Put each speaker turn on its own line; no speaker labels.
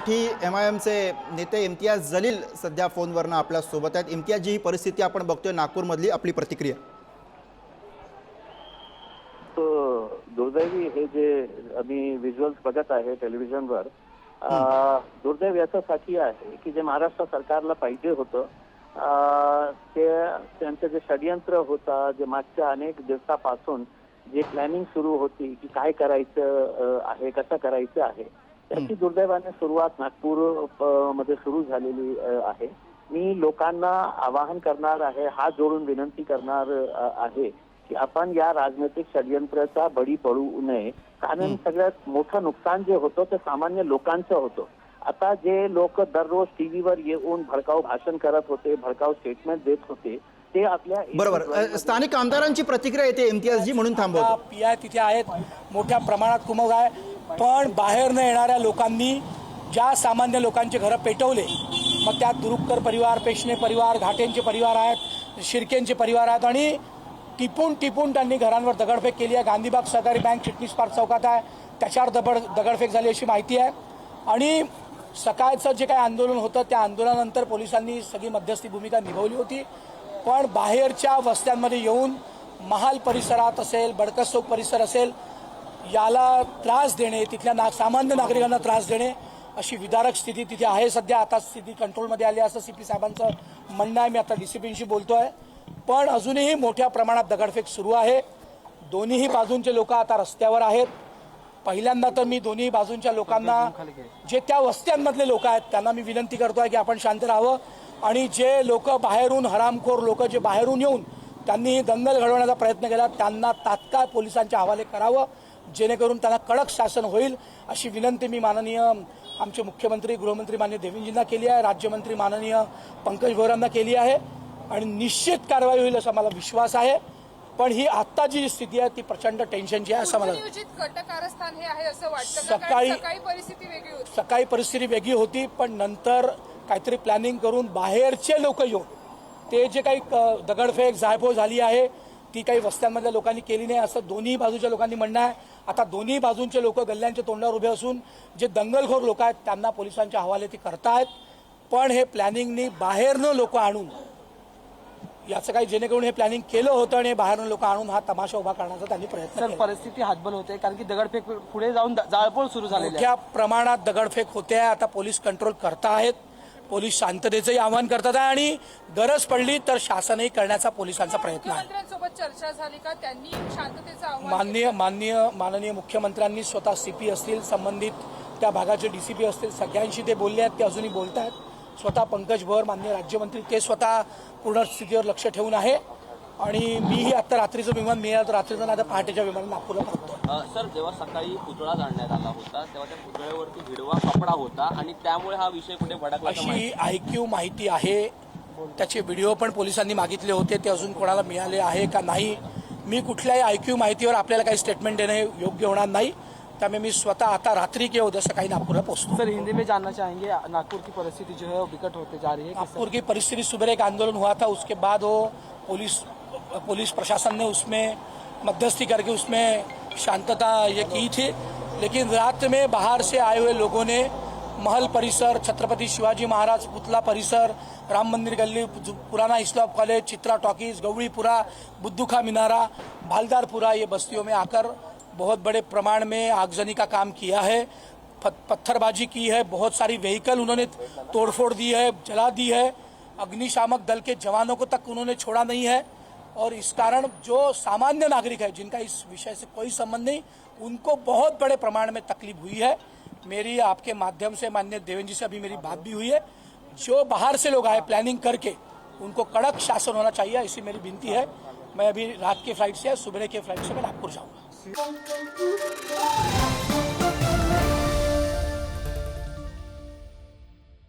मराठी MIMचे नेते इम्तियाज जलील सध्या फोनवरनं आपल्या सोबत आहेत। इम्तियाज जी ही परिस्थिती आपण बघतोय नागपूरमधली, आपली प्रतिक्रिया?
दुर्दैवी हे जे आम्ही व्हिज्युअल्स बघत आहे टेलिव्हिजनवर, दुर्दैव याच्यासाठी आहे की जे महाराष्ट्र सरकारला पाहिजे होतं ते त्यांचं जे षडयंत्र होता, जे मागच्या अनेक दिवसापासून जे प्लॅनिंग सुरू होती की काय करायचं आहे, कसं करायचं आहे, त्याची दुर्दैवाने सुरुवात नागपूर मध्ये सुरू झालेली आहे। मी लोकांना आवाहन करणार आहे, हात जोडून विनंती करणार आहे की आपण या राजनैतिक षडयंत्राचा बळी पडू नये, कारण सगळ्यात मोठं नुकसान जे होतं ते सामान्य लोकांचं होतं। आता जे लोक दररोज टीव्हीवर येऊन भडकाऊ भाषण करत होते, भडकाऊ स्टेटमेंट देत होते, ते आपल्या
बरोबर स्थानिक आमदारांची प्रतिक्रिया येते इम्तियाजजी, म्हणून थांबवतो।
PI तिथे आहेत, मोठ्या प्रमाणात कुमक आहे, पण बाहेर न येणाऱ्या लोकांनी ज्या सामान्य लोकांचे घरं पेटवले, मग त्यात दुरुपकर परिवार, पेशणे परिवार, घाटेंचे परिवार आहेत, शिर्केंचे परिवार आहेत, आणि टिपून टिपून त्यांनी घरांवर दगडफेक केली आहे। गांधीबाग सहकारी बँक चिटणीस पार्क चौकात आहे, त्याच्यावर दगडफेक झाली अशी माहिती आहे। आणि सकाळचं जे काही आंदोलन होतं त्या आंदोलनानंतर पोलिसांनी सगळी मध्यस्थी भूमिका निभावली होती, पण बाहेरच्या वस्त्यांमध्ये येऊन महाल परिसरात असेल, बडकस चौक परिसर असेल, याला त्रास देणे, तिथल्या सामान्य नागरिकांना त्रास देणे, अशी विदारक स्थिती तिथे आहे सध्या। आता स्थिती कंट्रोलमध्ये आली असं CP साहेबांचं म्हणणं आहे। मी आता DCPशी बोलतोय, पण अजूनही मोठ्या प्रमाणात दगडफेक सुरू आहे। दोन्हीही बाजूंचे लोक आता रस्त्यावर आहेत। पहिल्यांदा तर मी दोन्ही बाजूंच्या लोकांना, जे त्या वस्त्यांमधले लोक आहेत, त्यांना मी विनंती करतोय की आपण शांत राहावं, आणि जे लोक बाहेरून, हरामखोर लोक जे बाहेरून येऊन त्यांनी दंगल घडवण्याचा प्रयत्न केला, त्यांना तात्काळ पोलिसांच्या हवाले करावं, जेणेकरून त्यांना कडक शासन होईल, अशी विनंती मी माननीय आमचे मुख्यमंत्री, गृहमंत्री माननीय देवेंद्रजींना केली आहे, राज्यमंत्री माननीय पंकज भोयरांना केली आहे, आणि निश्चित कारवाई होईल असा मला विश्वास आहे। पण ही आता जी स्थिती आहे ती प्रचंड टेन्शनची आहे असं मला सकाळी परिस्थिती वेगळी होती, पण नंतर काहीतरी प्लॅनिंग करून बाहेरचे लोक येऊन ते जे काही दगडफेक जायफळ झाली आहे ती काही वस्त्यांमधल्या लोकांनी केली नाही असं दोन्ही बाजूच्या लोकांनी म्हणणं आहे। आता दोन्ही बाजूंचे लोक गल्ल्यांच्या तोंडावर उभे असून जे दंगलखोर लोक आहेत त्यांना पोलिसांच्या हवाले ती करतायत, पण हे प्लॅनिंगनी बाहेरनं लोक आणून याचं काही, जेणेकरून हे प्लॅनिंग केलं होतं आणि बाहेरनं लोक आणून हा तमाशा उभा करण्याचा त्यांनी प्रयत्न केला।
परिस्थिती हातबल होते, कारण की दगडफेक पुढे जाऊन जाळपोळ सुरू झाली,
मोठ्या प्रमाणात दगडफेक होते आहे। आता पोलीस कंट्रोल करतायत, पोलीस शांततेचंही आवाहन करतात आहे, आणि गरज पडली तर शासनही करण्याचा पोलिसांचा प्रयत्न आहे।
चर्चा झाली का? त्यांनी शांततेचं आव्हान
माननीय मुख्यमंत्र्यांनी स्वतः CP असतील, संबंधित त्या भागाचे DCP असतील, सगळ्यांशी ते बोलले आहेत, ते अजूनही बोलत आहेत। स्वतः पंकज भोयर माननीय राज्यमंत्री ते स्वतः पूर्ण स्थितीवर लक्ष ठेवून आहे, आणि मीही आता रात्रीचं विमान मिळालं तर रात्रीचं नाही तर पहाटेच्या विमानाने नागपूरला पोहोचतो।
सर, जेव्हा सकाळी पुतळा जाळण्यात आला होता तेव्हा त्या पुतळ्यावरती हिरवा कपडा होता, आणि त्यामुळे हा विषय कुठे भडकला
अशी IQ माहिती आहे। त्याचे व्हिडिओ पण पोलिसांनी मागितले होते, ते अजून कोणाला मिळाले आहे का नाही, मी कुठल्याही IQ माहितीवर आपल्याला काही स्टेटमेंट देणे योग्य होणार नाही, त्यामुळे मी स्वतः आता रात्रि के उद्या सकाळी नागपुर पोहोचतो।
सर, हिंदी में जानना चाहेंगे, नागपुर की परिस्थिति जो है वो विकट होते जा रही है।
नागपुर की परिस्थिति, सुबह एक आंदोलन हुआ था, उसके बाद वो पुलिस प्रशासन ने उसमें मध्यस्थी करके उसमें शांतता ये की थी, लेकिन रात में बाहर से आए हुए लोगों ने महल परिसर, छत्रपति शिवाजी महाराज पुतला परिसर, राम मंदिर गली, पुराना इस्लाम कॉलेज, चित्रा टॉकीज, गौड़ीपुरा, बुद्धूखा मीनारा, भालदारपुरा, ये बस्तियों में आकर बहुत बड़े प्रमाण में आगजनी का काम किया है, पत्थरबाजी की है, बहुत सारी व्हीकल उन्होंने तोड़फोड़ दी है, जला दी है, अग्निशामक दल के जवानों को तक उन्होंने छोड़ा नहीं है, और इस कारण जो सामान्य नागरिक है जिनका इस विषय से कोई संबंध नहीं, उनको बहुत बड़े प्रमाण में तकलीफ हुई है। मेरी आपके माध्यम से माननीय देवेंद्र जी से अभी मेरी बात भी हुई है, जो बाहर से लोग आए प्लानिंग करके उनको कड़क शासन होना चाहिए, ऐसी मेरी विनती है। मैं अभी रात की फ्लाइट से, सुबह के फ्लाइट से मैं नागपुर जाऊँगा।